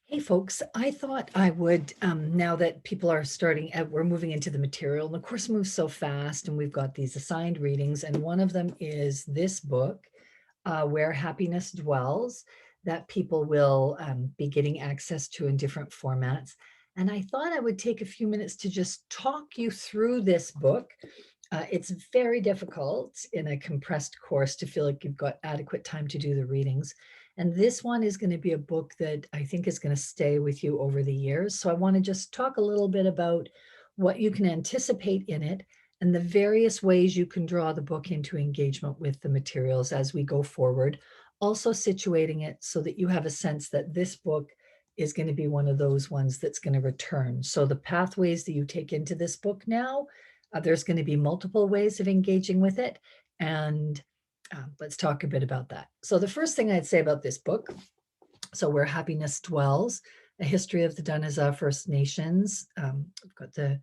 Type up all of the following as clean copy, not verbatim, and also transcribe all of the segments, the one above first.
Hey folks, I thought I would, now that people are we're moving into the material, and the course moves so fast, and we've got these assigned readings, and one of them is this book, Where Happiness Dwells, that people will be getting access to in different formats. And I thought I would take a few minutes to just talk you through this book. It's very difficult in a compressed course to feel like you've got adequate time to do the readings. And this one is going to be a book that I think is going to stay with you over the years. So I want to just talk a little bit about what you can anticipate in it and the various ways you can draw the book into engagement with the materials as we go forward. Also, situating it so that you have a sense that this book is going to be one of those ones that's going to return. So, the pathways that you take into this book now, there's going to be multiple ways of engaging with it. And let's talk a bit about that. So, the first thing I'd say about this book, so Where Happiness Dwells, a history of the Daneza First Nations. We've got the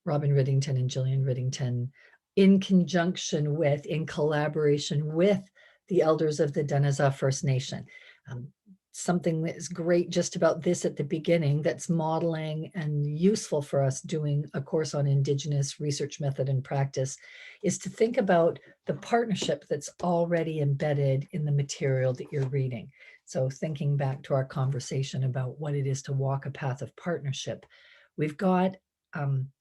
Robin Riddington and Gillian Riddington in collaboration with the elders of the Daneza First Nation. Um, Something that is great just about this at the beginning that's modeling and useful for us doing a course on Indigenous research method and practice is to think about the partnership that's already embedded in the material that you're reading. So thinking back to our conversation about what it is to walk a path of partnership, we've got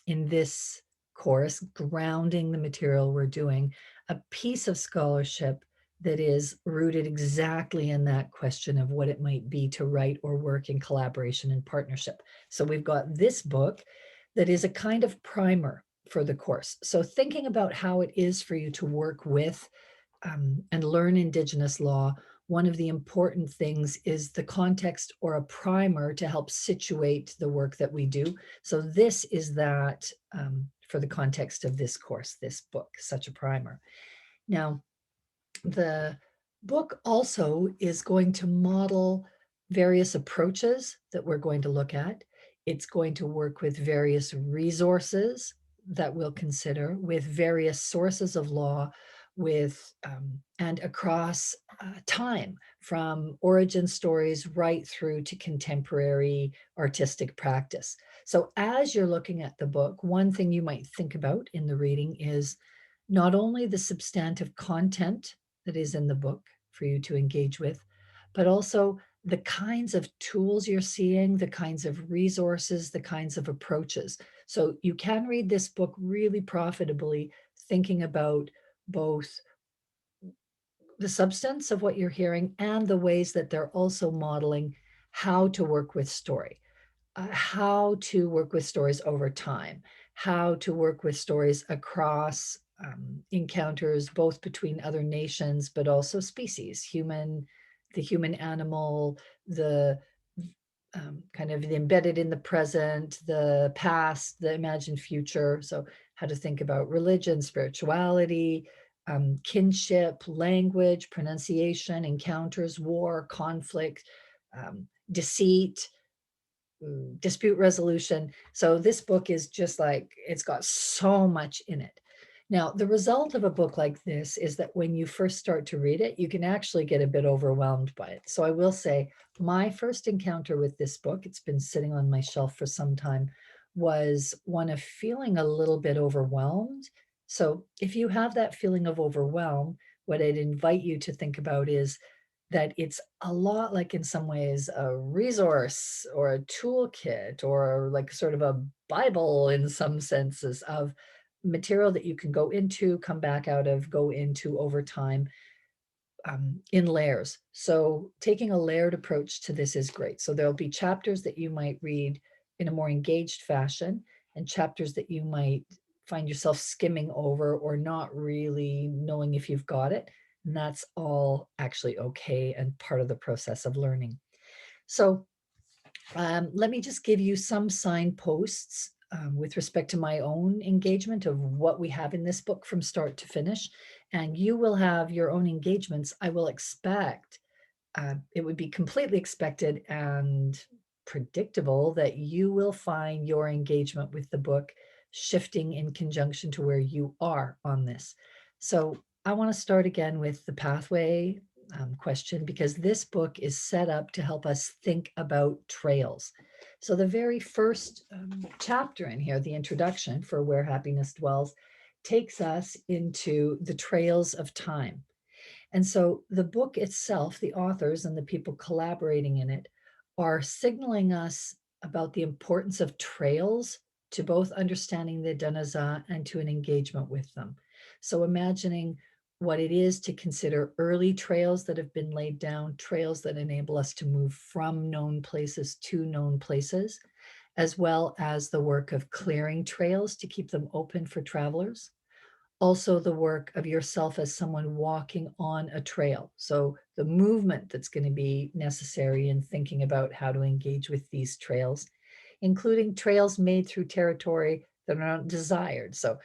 in this course, grounding the material we're doing, a piece of scholarship that is rooted exactly in that question of what it might be to write or work in collaboration and partnership. So we've got this book that is a kind of primer for the course. So thinking about how it is for you to work with and learn Indigenous law, one of the important things is the context or a primer to help situate the work that we do. So this is that for the context of this course, this book, such a primer. Now, the book also is going to model various approaches that we're going to look at. It's going to work with various resources that we'll consider, with various sources of law, with and across time, from origin stories right through to contemporary artistic practice. So as you're looking at the book, one thing you might think about in the reading is not only the substantive content that is in the book for you to engage with, but also the kinds of tools you're seeing, the kinds of resources, the kinds of approaches. So you can read this book really profitably, thinking about both the substance of what you're hearing and the ways that they're also modeling how to work with story, how to work with stories over time, how to work with stories across encounters, both between other nations, but also species, the human animal, the kind of the embedded in the present, the past, the imagined future. So, how to think about religion, spirituality, kinship, language, pronunciation, encounters, war, conflict, deceit, dispute resolution. So this book is just like, it's got so much in it. Now, the result of a book like this is that when you first start to read it, you can actually get a bit overwhelmed by it. So I will say, my first encounter with this book, it's been sitting on my shelf for some time, was one of feeling a little bit overwhelmed. So if you have that feeling of overwhelm, what I'd invite you to think about is that it's a lot like, in some ways, a resource or a toolkit or like sort of a Bible in some senses of material that you can go into, come back out of, go into over time in layers. So taking a layered approach to this is great. So there'll be chapters that you might read in a more engaged fashion and chapters that you might find yourself skimming over or not really knowing if you've got it. And that's all actually okay and part of the process of learning. So let me just give you some signposts with respect to my own engagement of what we have in this book from start to finish. And you will have your own engagements. I will expect, it would be completely expected and predictable that you will find your engagement with the book shifting in conjunction to where you are on this. So I want to start again with the pathway question, because this book is set up to help us think about trails. So the very first chapter in here, the introduction for Where Happiness Dwells, takes us into the trails of time. And so the book itself, the authors and the people collaborating in it, are signaling us about the importance of trails to both understanding the Danazaa and to an engagement with them. So imagining what it is to consider early trails that have been laid down, trails that enable us to move from known places to known places, as well as the work of clearing trails to keep them open for travelers. Also the work of yourself as someone walking on a trail. So the movement that's going to be necessary in thinking about how to engage with these trails, including trails made through territory that are not desired. So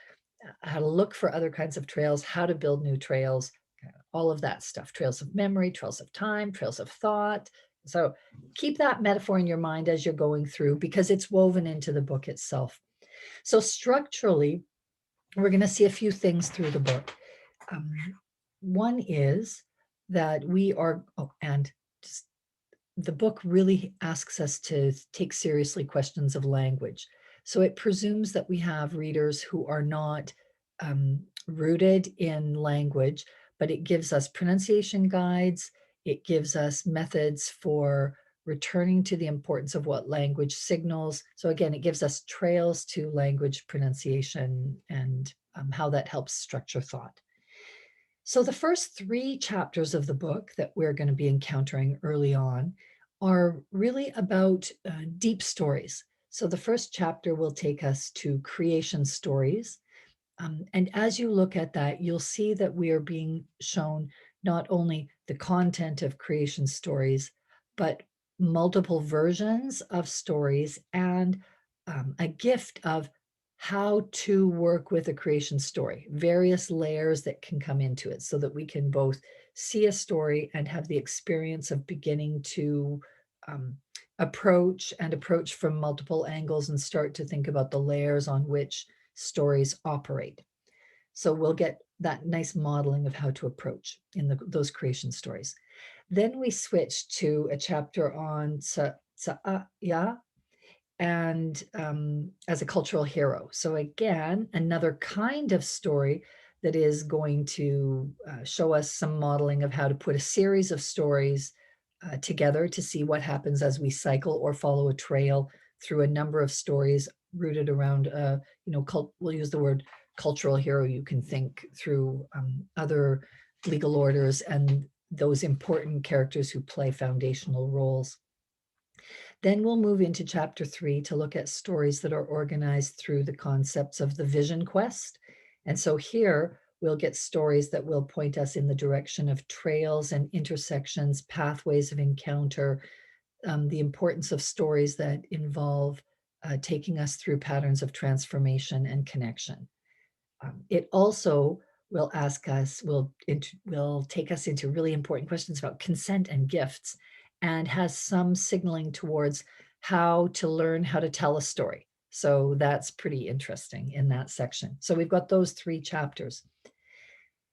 how to look for other kinds of trails, how to build new trails, all of that stuff, trails of memory, trails of time, trails of thought. So keep that metaphor in your mind as you're going through, because it's woven into the book itself. So structurally, we're going to see a few things through the book. Um, one is that we are, oh, and just, the book really asks us to take seriously questions of language. So it presumes that we have readers who are not rooted in language, but it gives us pronunciation guides. It gives us methods for returning to the importance of what language signals. So again, it gives us trails to language pronunciation and how that helps structure thought. So the first 3 chapters of the book that we're going to be encountering early on are really about deep stories. So the first chapter will take us to creation stories. And as you look at that, you'll see that we are being shown not only the content of creation stories, but multiple versions of stories and a gift of how to work with a creation story, various layers that can come into it so that we can both see a story and have the experience of beginning to approach from multiple angles and start to think about the layers on which stories operate. So we'll get that nice modeling of how to approach in those creation stories. Then we switch to a chapter on Tsa'ya and as a cultural hero. So again, another kind of story that is going to show us some modeling of how to put a series of stories together to see what happens as we cycle or follow a trail through a number of stories rooted around, we'll use the word cultural hero. You can think through other legal orders and those important characters who play foundational roles. Then we'll move into chapter 3 to look at stories that are organized through the concepts of the vision quest. And so here we'll get stories that will point us in the direction of trails and intersections, pathways of encounter, the importance of stories that involve taking us through patterns of transformation and connection. It also will will take us into really important questions about consent and gifts, and has some signaling towards how to learn how to tell a story. So that's pretty interesting in that section. So we've got those 3 chapters.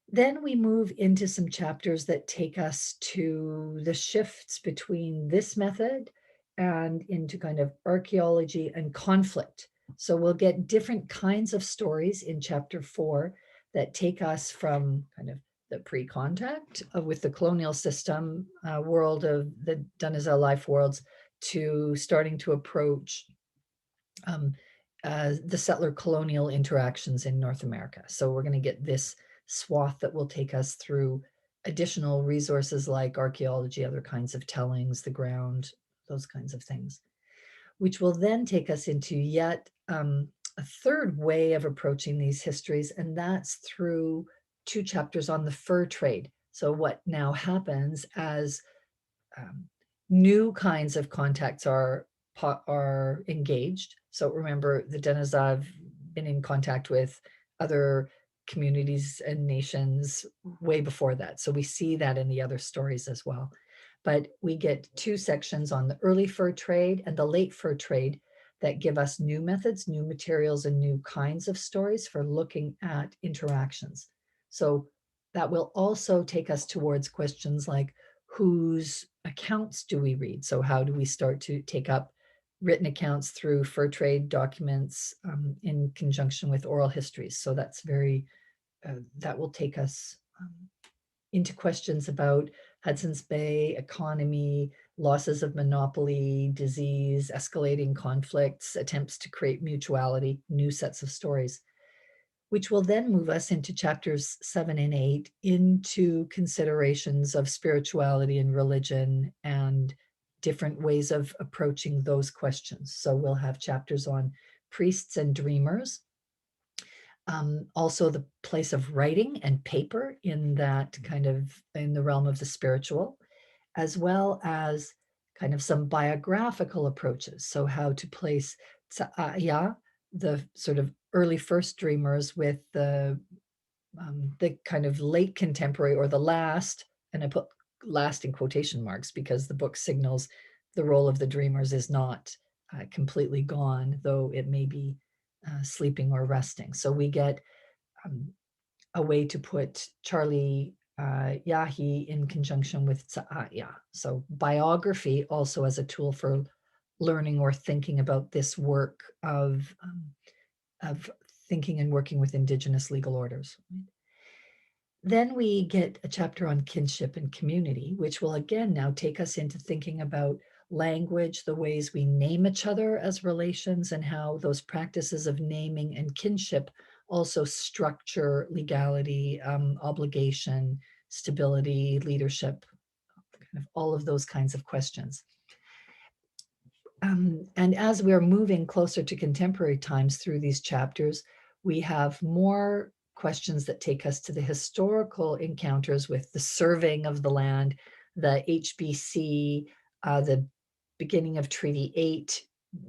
Then we move into some chapters that take us to the shifts between this method and into kind of archaeology and conflict. So we'll get different kinds of stories in chapter 4 that take us from kind of the pre-contact with the colonial system world of the Danazaa life worlds to starting to approach the settler colonial interactions in North America. So we're going to get this swath that will take us through additional resources like archaeology, other kinds of tellings, the ground, those kinds of things, which will then take us into yet a third way of approaching these histories, and that's through 2 chapters on the fur trade. So what now happens as new kinds of contacts are engaged. So remember, the Danazaa have been in contact with other communities and nations way before that. So we see that in the other stories as well. But we get 2 sections on the early fur trade and the late fur trade that give us new methods, new materials, and new kinds of stories for looking at interactions. So That will also take us towards questions like, whose accounts do we read? So how do we start to take up written accounts through fur trade documents in conjunction with oral histories? So that's that will take us into questions about Hudson's Bay economy, losses of monopoly, disease, escalating conflicts, attempts to create mutuality, new sets of stories, which will then move us into chapters 7 and 8 into considerations of spirituality and religion and different ways of approaching those questions. So we'll have chapters on priests and dreamers, also the place of writing and paper in that kind of in the realm of the spiritual, as well as kind of some biographical approaches. So how to place Tsa'aya, the sort of early first dreamers, with the kind of late contemporary or the last, and I put last in quotation marks because the book signals the role of the dreamers is not completely gone, though it may be sleeping or resting. So we get a way to put Charlie Yahi in conjunction with Tsa'aya. So biography also as a tool for learning or thinking about this work of thinking and working with Indigenous legal orders. Then we get a chapter on kinship and community, which will again now take us into thinking about language, the ways we name each other as relations, and how those practices of naming and kinship also structure legality, obligation, stability, leadership, kind of all of those kinds of questions. And as we're moving closer to contemporary times through these chapters, we have more questions that take us to the historical encounters with the surveying of the land, the HBC, the beginning of Treaty 8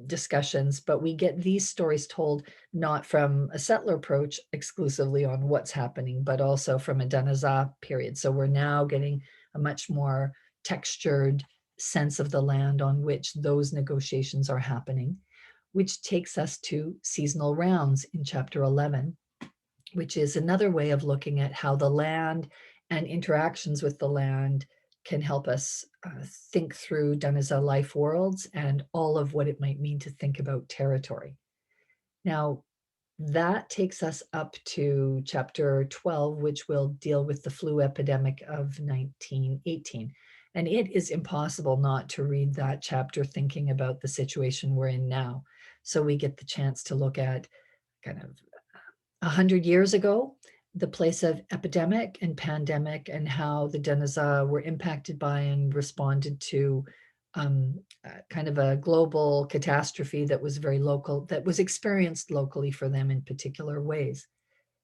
discussions, but we get these stories told not from a settler approach exclusively on what's happening, but also from a Danazaa period. So we're now getting a much more textured sense of the land on which those negotiations are happening, which takes us to seasonal rounds in chapter 11, which is another way of looking at how the land and interactions with the land can help us think through Danazaa life worlds and all of what it might mean to think about territory. Now, that takes us up to chapter 12, which will deal with the flu epidemic of 1918. And it is impossible not to read that chapter thinking about the situation we're in now. So we get the chance to look at kind of 100 years ago, the place of epidemic and pandemic, and how the Danazaa were impacted by and responded to kind of a global catastrophe that was very local, that was experienced locally for them in particular ways.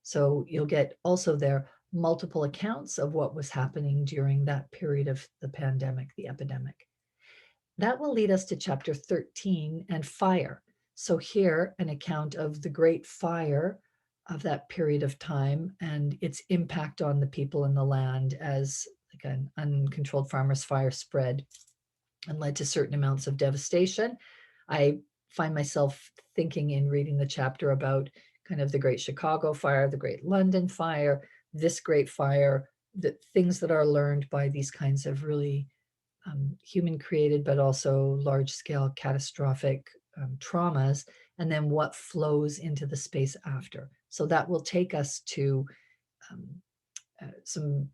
So you'll get also there multiple accounts of what was happening during that period of the pandemic, the epidemic. That will lead us to chapter 13 and fire. So here, an account of the Great Fire of that period of time and its impact on the people in the land as like an uncontrolled farmer's fire spread and led to certain amounts of devastation. I find myself thinking in reading the chapter about kind of the Great Chicago Fire, the Great London Fire, this Great Fire, the things that are learned by these kinds of really human created, but also large scale catastrophic traumas, and then what flows into the space after. So that will take us to some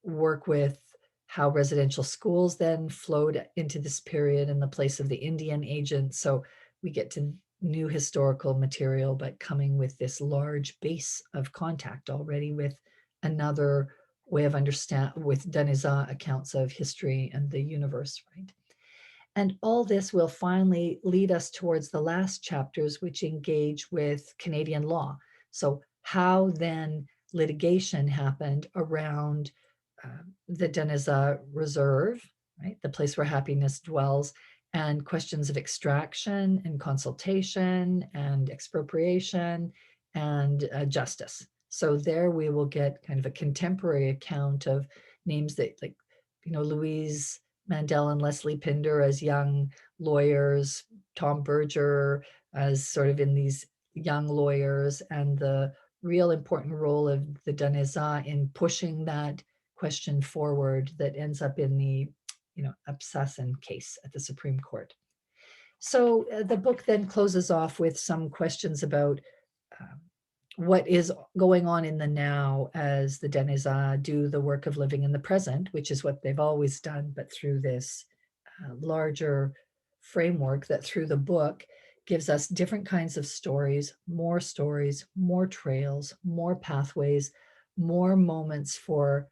work with how residential schools then flowed into this period in the place of the Indian agent. So we get to new historical material, but coming with this large base of contact already with another way of understand with Danazaa accounts of history and the universe, right? And all this will finally lead us towards the last chapters, which engage with Canadian law. So how then litigation happened around the Danazaa Reserve, right, the place where happiness dwells, and questions of extraction and consultation and expropriation and justice. So there we will get kind of a contemporary account of names that, like, Louise Mandel and Leslie Pinder as young lawyers, Tom Berger as sort of in these young lawyers, and the real important role of the Daneza in pushing that question forward that ends up in the, Absasan case at the Supreme Court. So the book then closes off with some questions about um, what is going on in the now as the Denizah do the work of living in the present, which is what they've always done, but through this larger framework that through the book gives us different kinds of stories, more trails, more pathways, more moments for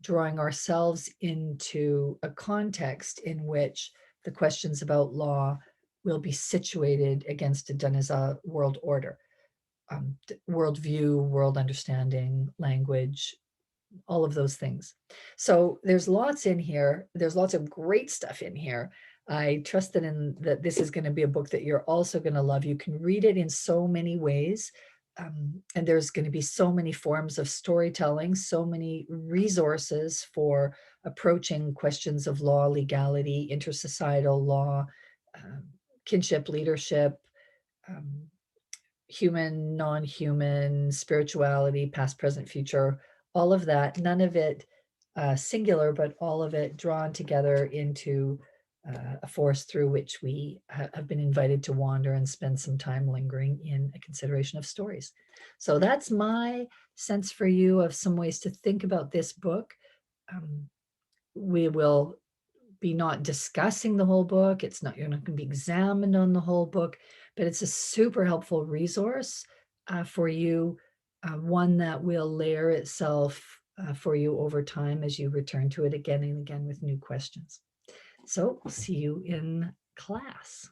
drawing ourselves into a context in which the questions about law will be situated against a Deniza world order, worldview, world understanding, language, all of those things. So there's lots in here. There's lots of great stuff in here. I trust that this is going to be a book that you're also going to love. You can read it in so many ways. And there's going to be so many forms of storytelling, so many resources for approaching questions of law, legality, intersocietal law, um, kinship, leadership, um, human, non-human, spirituality, past, present, future, all of that, none of it singular, but all of it drawn together into a forest through which we have been invited to wander and spend some time lingering in a consideration of stories. So that's my sense for you of some ways to think about this book. We will be not discussing the whole book. It's not, you're not going to be examined on the whole book, but it's a super helpful resource for you, one that will layer itself for you over time as you return to it again and again with new questions. So see you in class.